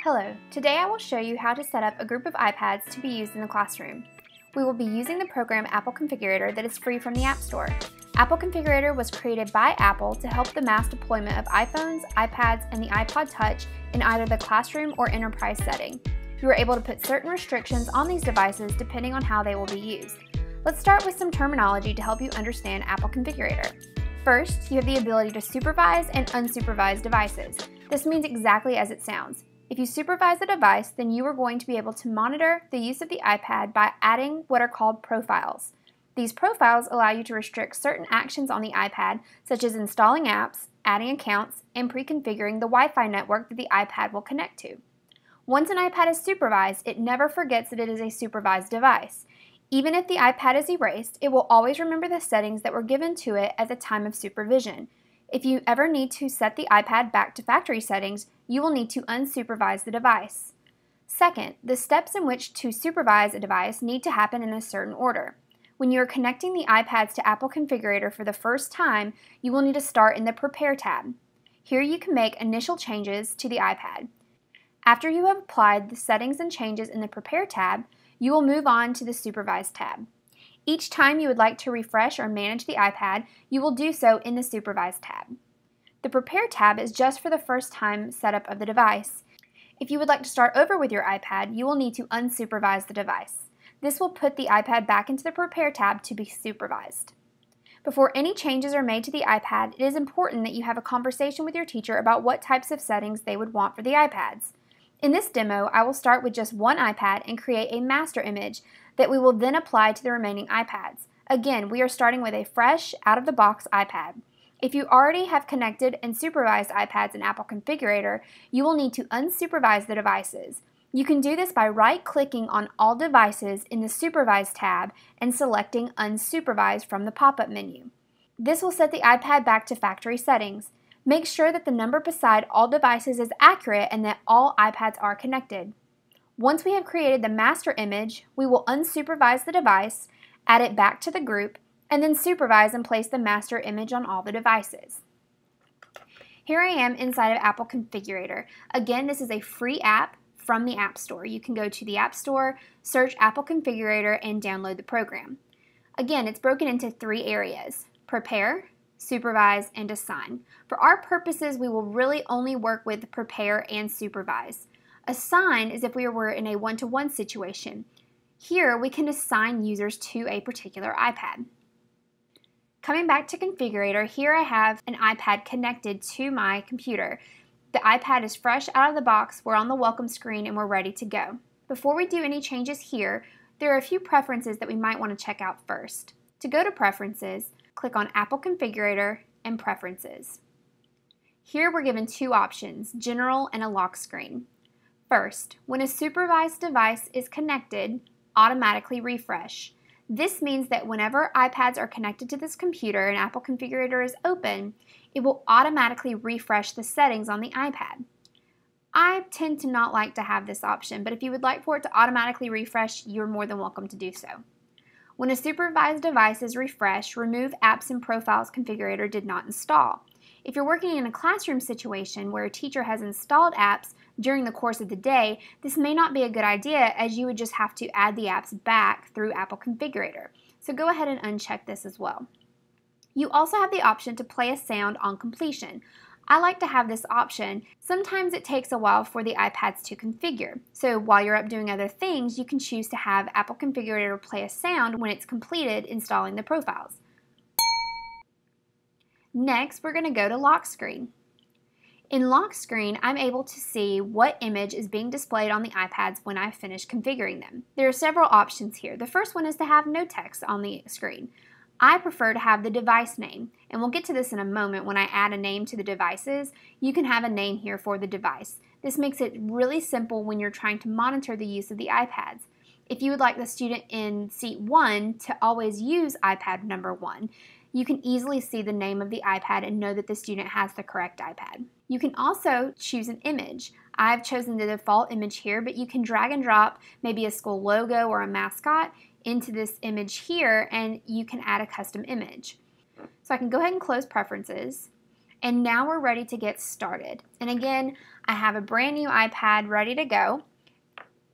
Hello, today I will show you how to set up a group of iPads to be used in the classroom. We will be using the program Apple Configurator that is free from the App Store. Apple Configurator was created by Apple to help the mass deployment of iPhones, iPads, and the iPod Touch in either the classroom or enterprise setting. You are able to put certain restrictions on these devices depending on how they will be used. Let's start with some terminology to help you understand Apple Configurator. First, you have the ability to supervise and unsupervise devices. This means exactly as it sounds. If you supervise a device, then you are going to be able to monitor the use of the iPad by adding what are called profiles. These profiles allow you to restrict certain actions on the iPad, such as installing apps, adding accounts, and pre-configuring the Wi-Fi network that the iPad will connect to. Once an iPad is supervised, it never forgets that it is a supervised device. Even if the iPad is erased, it will always remember the settings that were given to it at the time of supervision. If you ever need to set the iPad back to factory settings, you will need to unsupervise the device. Second, the steps in which to supervise a device need to happen in a certain order. When you are connecting the iPads to Apple Configurator for the first time, you will need to start in the Prepare tab. Here you can make initial changes to the iPad. After you have applied the settings and changes in the Prepare tab, you will move on to the Supervise tab. Each time you would like to refresh or manage the iPad, you will do so in the Supervise tab. The Prepare tab is just for the first time setup of the device. If you would like to start over with your iPad, you will need to unsupervise the device. This will put the iPad back into the Prepare tab to be supervised. Before any changes are made to the iPad, it is important that you have a conversation with your teacher about what types of settings they would want for the iPads. In this demo, I will start with just one iPad and create a master image that we will then apply to the remaining iPads. Again, we are starting with a fresh, out-of-the-box iPad. If you already have connected and supervised iPads in Apple Configurator, you will need to unsupervise the devices. You can do this by right-clicking on all devices in the Supervise tab and selecting Unsupervised from the pop-up menu. This will set the iPad back to factory settings. Make sure that the number beside all devices is accurate and that all iPads are connected. Once we have created the master image, we will unsupervise the device, add it back to the group, and then supervise and place the master image on all the devices. Here I am inside of Apple Configurator. Again, this is a free app from the App Store. You can go to the App Store, search Apple Configurator, and download the program. Again, it's broken into three areas: Prepare, Supervise, and Assign. For our purposes, we will really only work with Prepare and Supervise. Assign is if we were in a one-to-one situation. Here, we can assign users to a particular iPad. Coming back to Configurator, here I have an iPad connected to my computer. The iPad is fresh out of the box, we're on the welcome screen, and we're ready to go. Before we do any changes here, there are a few preferences that we might want to check out first. To go to Preferences, click on Apple Configurator and Preferences. Here we're given two options, General and a lock screen. First, when a supervised device is connected, automatically refresh. This means that whenever iPads are connected to this computer and Apple Configurator is open, it will automatically refresh the settings on the iPad. I tend to not like to have this option, but if you would like for it to automatically refresh, you're more than welcome to do so. When a supervised device is refreshed, remove Apps and Profiles Configurator did not install. If you're working in a classroom situation where a teacher has installed apps during the course of the day, this may not be a good idea, as you would just have to add the apps back through Apple Configurator. So go ahead and uncheck this as well. You also have the option to play a sound on completion. I like to have this option. Sometimes it takes a while for the iPads to configure. So while you're up doing other things, you can choose to have Apple Configurator play a sound when it's completed installing the profiles. Next, we're going to go to Lock Screen. In Lock Screen, I'm able to see what image is being displayed on the iPads when I finish configuring them. There are several options here. The first one is to have no text on the screen. I prefer to have the device name, and we'll get to this in a moment. When I add a name to the devices, you can have a name here for the device. This makes it really simple when you're trying to monitor the use of the iPads. If you would like the student in seat 1 to always use iPad number 1, you can easily see the name of the iPad and know that the student has the correct iPad. You can also choose an image. I've chosen the default image here, but you can drag and drop maybe a school logo or a mascot into this image here, and you can add a custom image. So I can go ahead and close Preferences, And now we're ready to get started. And again, I have a brand new iPad ready to go,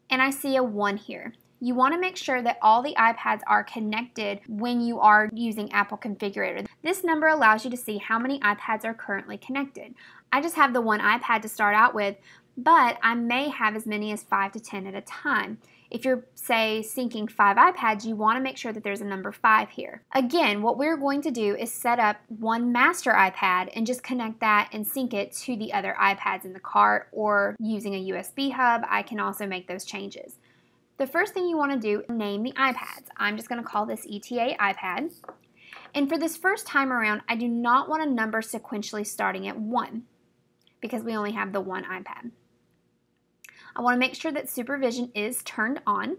and I see a 1 here. You want to make sure that all the iPads are connected when you are using Apple Configurator. This number allows you to see how many iPads are currently connected. I just have the 1 iPad to start out with, but I may have as many as 5 to 10 at a time. If you're, say, syncing 5 iPads, you want to make sure that there's a number 5 here. Again, what we're going to do is set up one master iPad and just connect that and sync it to the other iPads in the cart, or using a USB hub, I can also make those changes. The first thing you want to do is name the iPads. I'm just going to call this ETA iPad. And for this first time around, I do not want to number sequentially starting at 1 because we only have the 1 iPad. I want to make sure that supervision is turned on.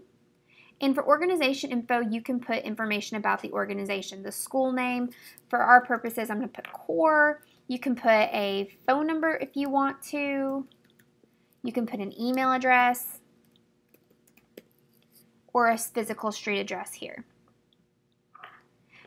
And for organization info, you can put information about the organization, the school name. For our purposes, I'm going to put core. You can put a phone number if you want to. You can put an email address or a physical street address here.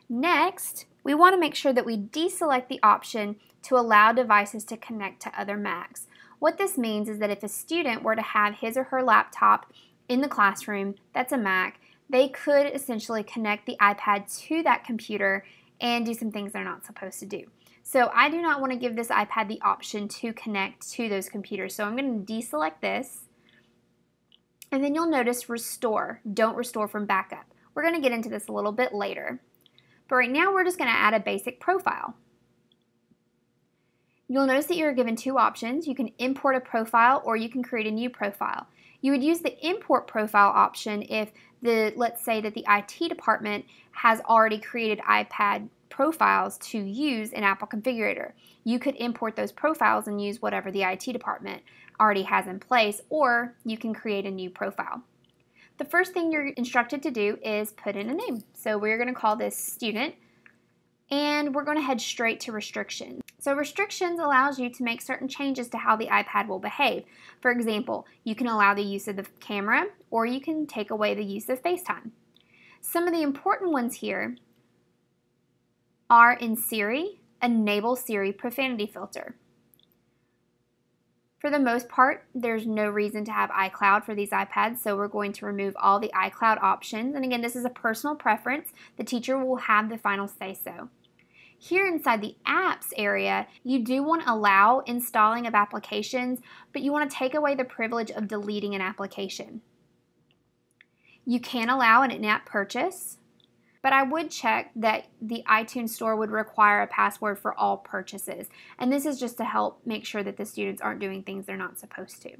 Next, we want to make sure that we deselect the option to allow devices to connect to other Macs. What this means is that if a student were to have his or her laptop in the classroom that's a Mac, they could essentially connect the iPad to that computer and do some things they're not supposed to do. So I do not want to give this iPad the option to connect to those computers. So I'm going to deselect this. And then you'll notice restore. Don't restore from backup. We're going to get into this a little bit later. But right now we're just going to add a basic profile. You'll notice that you're given 2 options. You can import a profile or you can create a new profile. You would use the import profile option if let's say that the IT department has already created iPad profiles to use in Apple Configurator. You could import those profiles and use whatever the IT department already has in place, or you can create a new profile. The first thing you're instructed to do is put in a name. So we're going to call this student, and we're going to head straight to restrictions. So restrictions allows you to make certain changes to how the iPad will behave. For example, you can allow the use of the camera, or you can take away the use of FaceTime. Some of the important ones here are in Siri, enable Siri profanity filter. For the most part, there's no reason to have iCloud for these iPads, so we're going to remove all the iCloud options. And again, this is a personal preference. The teacher will have the final say-so. Here inside the apps area, you do want to allow installing of applications, but you want to take away the privilege of deleting an application. You can allow an in-app purchase, but I would check that the iTunes Store would require a password for all purchases. And this is just to help make sure that the students aren't doing things they're not supposed to.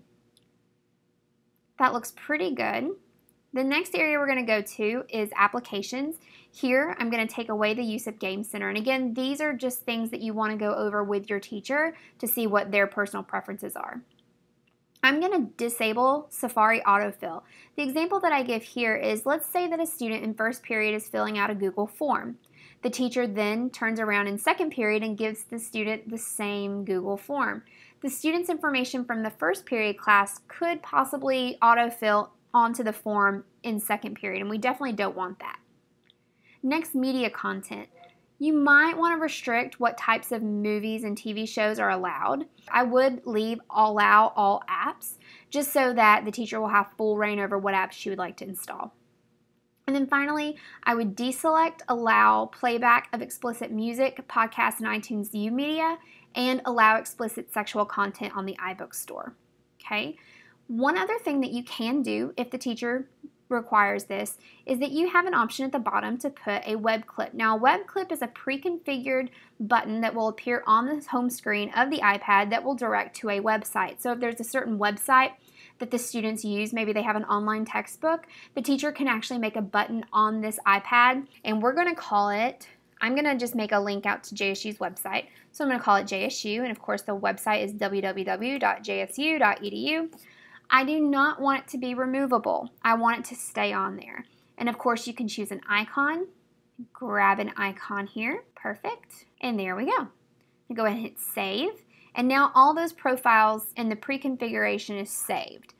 That looks pretty good. The next area we're going to go to is applications. Here, I'm going to take away the use of Game Center. And again, these are just things that you want to go over with your teacher to see what their personal preferences are. I'm going to disable Safari autofill. The example that I give here is, let's say that a student in first period is filling out a Google form. The teacher then turns around in second period and gives the student the same Google form. The student's information from the first period class could possibly autofill onto the form in second period, and we definitely don't want that. Next, media content. You might want to restrict what types of movies and TV shows are allowed. I would allow all apps, just so that the teacher will have full reign over what apps she would like to install. And then finally, I would deselect allow playback of explicit music, podcasts, and iTunes U media, and allow explicit sexual content on the iBook store. Okay? One other thing that you can do if the teacher requires this is that you have an option at the bottom to put a web clip. Now, a web clip is a pre-configured button that will appear on the home screen of the iPad that will direct to a website. So if there's a certain website that the students use, maybe they have an online textbook, the teacher can actually make a button on this iPad, and we're going to call it, I'm going to just make a link out to JSU's website. So I'm going to call it JSU, and of course the website is www.jsu.edu. I do not want it to be removable. I want it to stay on there. And of course you can choose an icon. Grab an icon here. Perfect. And there we go. Go ahead and hit save. And now all those profiles in the pre-configuration is saved.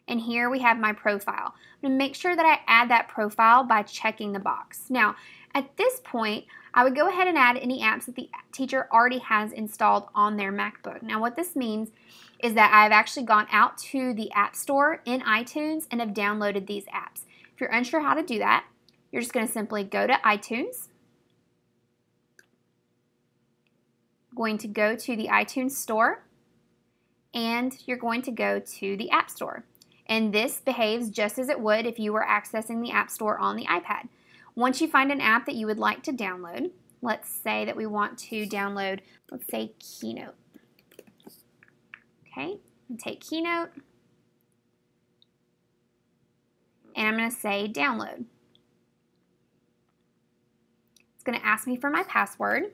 And here we have my profile. I'm going to make sure that I add that profile by checking the box. Now, at this point, I would go ahead and add any apps that the teacher already has installed on their MacBook. Now what this means is that I've actually gone out to the App Store in iTunes and have downloaded these apps. If you're unsure how to do that, you're just going to simply go to iTunes, going to go to the iTunes Store, and you're going to go to the App Store. And this behaves just as it would if you were accessing the App Store on the iPad. Once you find an app that you would like to download, let's say that we want to download, let's say Keynote. Okay, and take Keynote, and I'm going to say download. It's going to ask me for my password,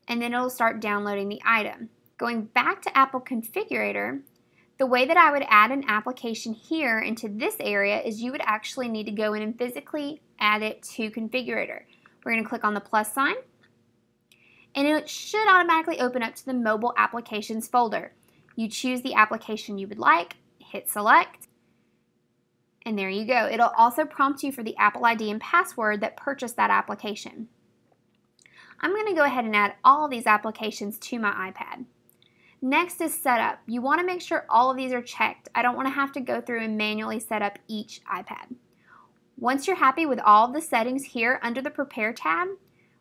and then it'll start downloading the item. Going back to Apple Configurator, the way that I would add an application here into this area is you would actually need to go in and physically add it to Configurator. We're going to click on the plus sign, and it should automatically open up to the Mobile Applications folder. You choose the application you would like, hit select, and there you go. It'll also prompt you for the Apple ID and password that purchased that application. I'm going to go ahead and add all of these applications to my iPad. Next is setup. You want to make sure all of these are checked. I don't want to have to go through and manually set up each iPad. Once you're happy with all of the settings here under the Prepare tab,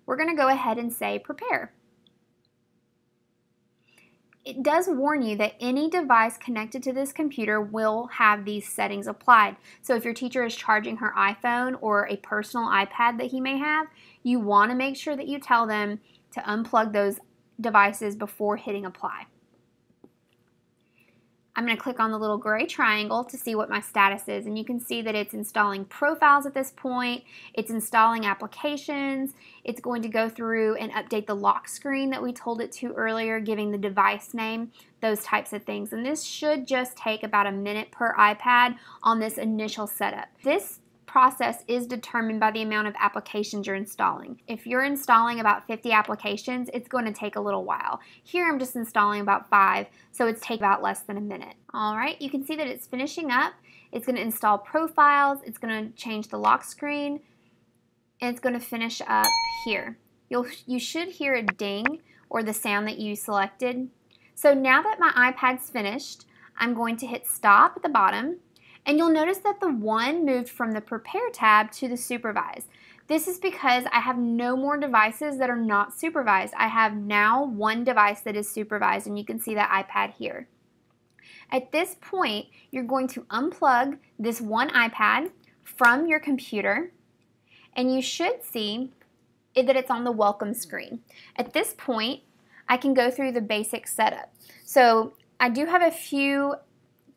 we're going to go ahead and say Prepare. It does warn you that any device connected to this computer will have these settings applied. So if your teacher is charging her iPhone or a personal iPad that he may have, you want to make sure that you tell them to unplug those devices before hitting apply. I'm going to click on the little gray triangle to see what my status is, and you can see that it's installing profiles at this point, it's installing applications, it's going to go through and update the lock screen that we told it to earlier, giving the device name, those types of things. And this should just take about a minute per iPad on this initial setup. This process is determined by the amount of applications you're installing. If you're installing about 50 applications, it's going to take a little while. Here I'm just installing about 5, so it's taking about less than a minute. Alright, you can see that it's finishing up. It's going to install profiles, it's going to change the lock screen, and it's going to finish up here. You should hear a ding or the sound that you selected. So now that my iPad's finished, I'm going to hit stop at the bottom. And you'll notice that the 1 moved from the Prepare tab to the Supervise. This is because I have no more devices that are not supervised. I have now 1 device that is supervised, and you can see that iPad here. At this point, you're going to unplug this 1 iPad from your computer, and you should see that it's on the welcome screen. At this point, I can go through the basic setup. So I do have a few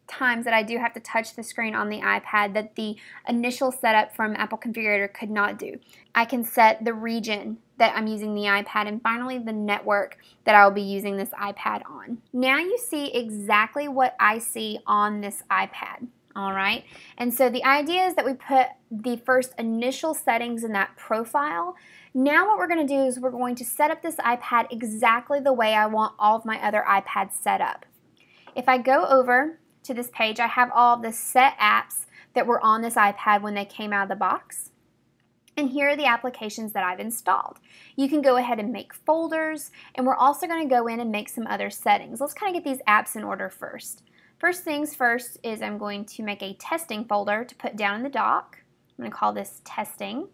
times that I do have to touch the screen on the iPad that the initial setup from Apple Configurator could not do. I can set the region that I'm using the iPad, and finally the network that I will be using this iPad on. Now you see exactly what I see on this iPad. Alright, and so the idea is that we put the first initial settings in that profile. Now what we're going to do is we're going to set up this iPad exactly the way I want all of my other iPads set up. If I go over to this page, I have all the set apps that were on this iPad when they came out of the box. And here are the applications that I've installed. You can go ahead and make folders, and we're also going to go in and make some other settings. Let's kind of get these apps in order first. First things first is I'm going to make a testing folder to put down in the dock. I'm going to call this testing.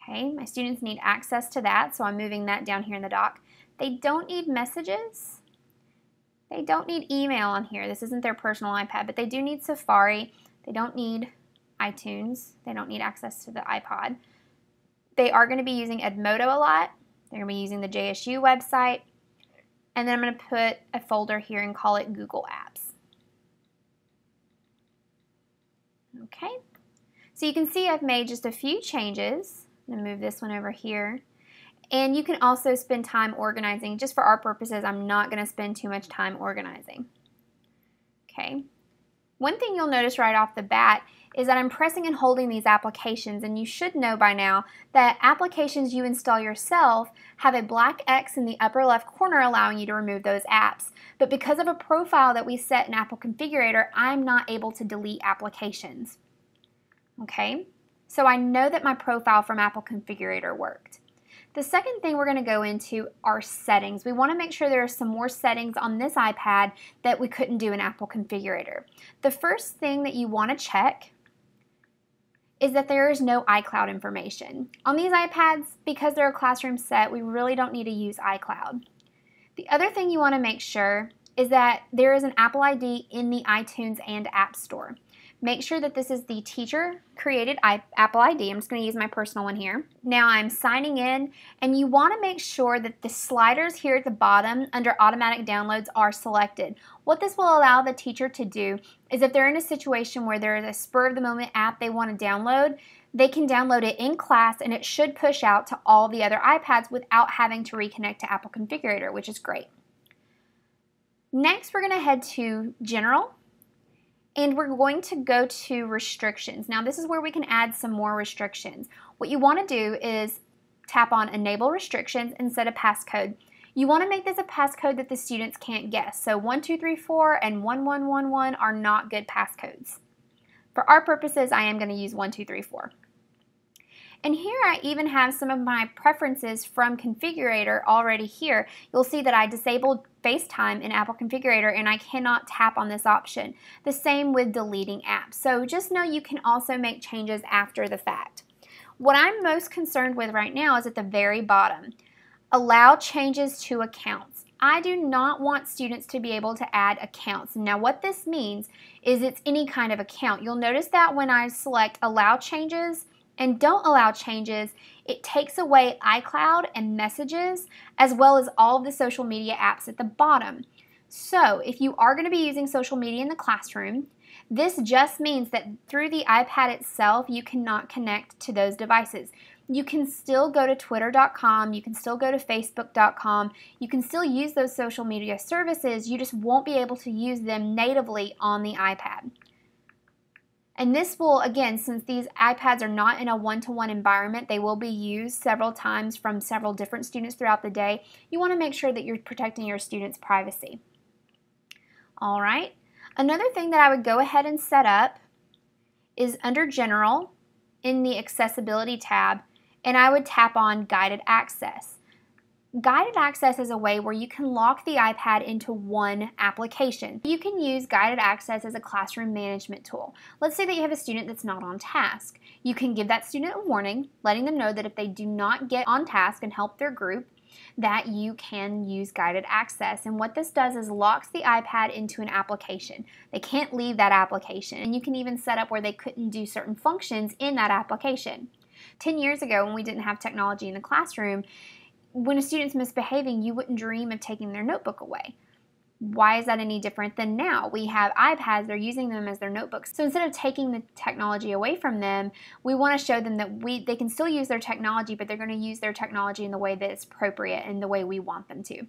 Okay, my students need access to that, so I'm moving that down here in the dock. They don't need messages. They don't need email on here. This isn't their personal iPad, but they do need Safari. They don't need iTunes. They don't need access to the iPod. They are going to be using Edmodo a lot. They're going to be using the JSU website. And then I'm going to put a folder here and call it Google Apps. Okay. So you can see I've made just a few changes. I'm going to move this one over here. And you can also spend time organizing. Just for our purposes, I'm not going to spend too much time organizing. Okay. One thing you'll notice right off the bat is that I'm pressing and holding these applications, and you should know by now that applications you install yourself have a black X in the upper left corner allowing you to remove those apps. But because of a profile that we set in Apple Configurator, I'm not able to delete applications. Okay? So I know that my profile from Apple Configurator worked. The second thing we're going to go into are settings. We want to make sure there are some more settings on this iPad that we couldn't do in Apple Configurator. The first thing that you want to check is that there is no iCloud information. On these iPads, because they're a classroom set, we really don't need to use iCloud. The other thing you want to make sure is that there is an Apple ID in the iTunes and App Store. Make sure that this is the teacher-created Apple ID. I'm just going to use my personal one here. Now I'm signing in, and you want to make sure that the sliders here at the bottom under automatic downloads are selected. What this will allow the teacher to do is if they're in a situation where there is a spur-of-the-moment app they want to download, they can download it in class, and it should push out to all the other iPads without having to reconnect to Apple Configurator, which is great. Next, we're going to head to General. And we're going to go to restrictions. Now this is where we can add some more restrictions. What you want to do is tap on enable restrictions and set a passcode. You want to make this a passcode that the students can't guess. So 1234 and 1111 are not good passcodes. For our purposes, I am going to use 1234. And here I even have some of my preferences from Configurator already here. You'll see that I disabled FaceTime in Apple Configurator and I cannot tap on this option. The same with deleting apps. So just know you can also make changes after the fact. What I'm most concerned with right now is at the very bottom. Allow changes to accounts. I do not want students to be able to add accounts. Now what this means is it's any kind of account. You'll notice that when I select allow changes and don't allow changes, it takes away iCloud and messages as well as all of the social media apps at the bottom. So if you are going to be using social media in the classroom, this just means that through the iPad itself, you cannot connect to those devices. You can still go to twitter.com, you can still go to facebook.com, you can still use those social media services, you just won't be able to use them natively on the iPad. And this will, again, since these iPads are not in a one-to-one environment, they will be used several times from several different students throughout the day. You want to make sure that you're protecting your students' privacy. All right. Another thing that I would go ahead and set up is under General in the Accessibility tab, and I would tap on Guided Access. Guided Access is a way where you can lock the iPad into one application. You can use Guided Access as a classroom management tool. Let's say that you have a student that's not on task. You can give that student a warning, letting them know that if they do not get on task and help their group, that you can use Guided Access. And what this does is locks the iPad into an application. They can't leave that application. And you can even set up where they couldn't do certain functions in that application. 10 years ago, when we didn't have technology in the classroom, when a student's misbehaving, you wouldn't dream of taking their notebook away. Why is that any different than now? We have iPads, they're using them as their notebooks. So instead of taking the technology away from them, we want to show them that they can still use their technology, but they're going to use their technology in the way that is appropriate and the way we want them to.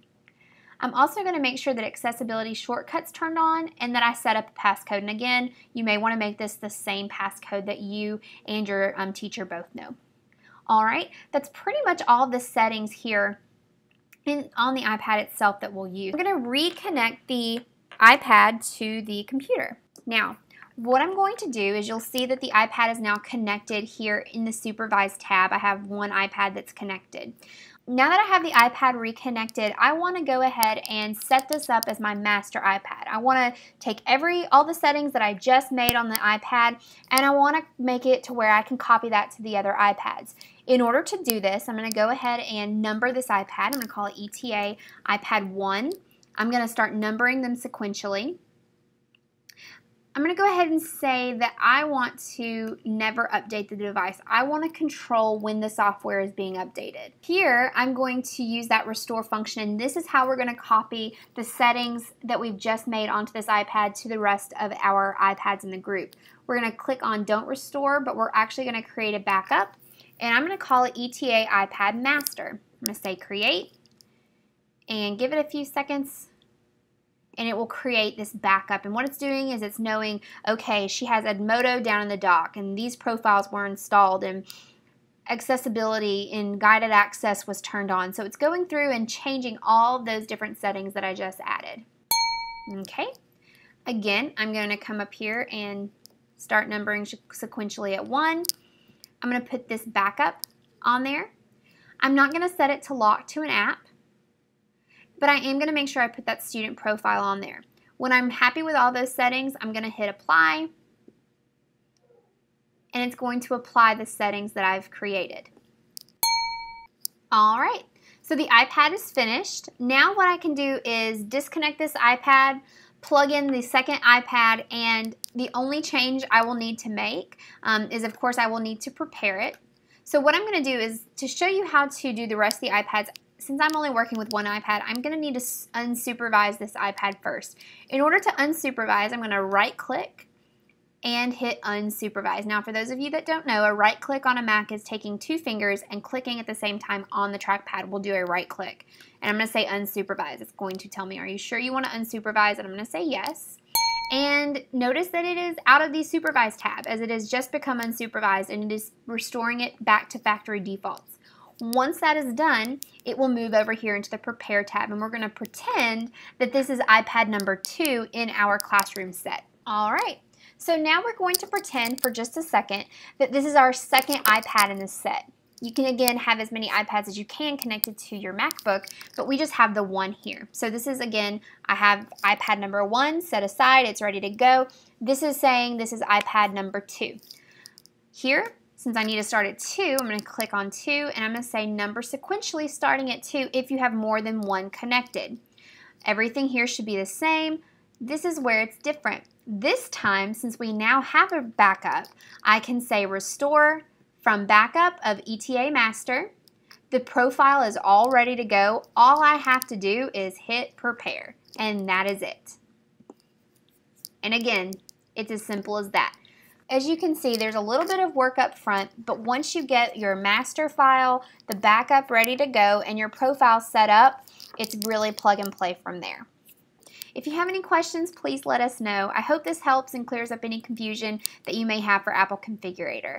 I'm also going to make sure that accessibility shortcuts turned on and that I set up a passcode. And again, you may want to make this the same passcode that you and your teacher both know. All right, that's pretty much all the settings here on the iPad itself that we'll use. We're going to reconnect the iPad to the computer. Now, what I'm going to do is you'll see that the iPad is now connected here in the Supervised tab. I have one iPad that's connected. Now that I have the iPad reconnected, I want to go ahead and set this up as my master iPad. I want to take all the settings that I just made on the iPad, and I want to make it to where I can copy that to the other iPads. In order to do this, I'm going to go ahead and number this iPad. I'm going to call it ETA iPad 1. I'm going to start numbering them sequentially. I'm going to go ahead and say that I want to never update the device. I want to control when the software is being updated. Here, I'm going to use that restore function, and this is how we're going to copy the settings that we've just made onto this iPad to the rest of our iPads in the group. We're going to click on Don't Restore, but we're actually going to create a backup, and I'm going to call it ETA iPad Master. I'm going to say Create, and give it a few seconds, and it will create this backup. And what it's doing is it's knowing, okay, she has Edmodo down in the dock, and these profiles were installed, and accessibility and guided access was turned on. So it's going through and changing all of those different settings that I just added. Okay. Again, I'm going to come up here and start numbering sequentially at 1. I'm going to put this backup on there. I'm not going to set it to lock to an app, but I am going to make sure I put that student profile on there. When I'm happy with all those settings, I'm going to hit apply, and it's going to apply the settings that I've created. All right, so the iPad is finished. Now what I can do is disconnect this iPad, plug in the second iPad, and the only change I will need to make is, of course, I will need to prepare it. So what I'm going to do is, to show you how to do the rest of the iPads, since I'm only working with one iPad, I'm going to need to unsupervise this iPad first. In order to unsupervise, I'm going to right-click and hit unsupervise. Now, for those of you that don't know, a right click on a Mac is taking two fingers and clicking at the same time on the trackpad. We'll do a right click. And I'm going to say unsupervise. It's going to tell me, are you sure you want to unsupervise? And I'm going to say yes. And notice that it is out of the supervised tab, as it has just become unsupervised, and it is restoring it back to factory defaults. Once that is done, it will move over here into the prepare tab, and we're going to pretend that this is iPad number 2 in our classroom set. All right. So now we're going to pretend for just a second that this is our second iPad in this set. You can again have as many iPads as you can connected to your MacBook, but we just have the one here. So this is, again, I have iPad number 1 set aside, it's ready to go. This is saying this is iPad number 2. Here, since I need to start at 2, I'm going to click on 2, and I'm going to say number sequentially starting at 2 if you have more than one connected. Everything here should be the same. This is where it's different. This time, since we now have a backup, I can say restore from backup of ETA master. The profile is all ready to go. All I have to do is hit prepare, and that is it. And again, it's as simple as that. As you can see, there's a little bit of work up front, but once you get your master file, the backup ready to go, and your profile set up, it's really plug and play from there. If you have any questions, please let us know. I hope this helps and clears up any confusion that you may have for Apple Configurator.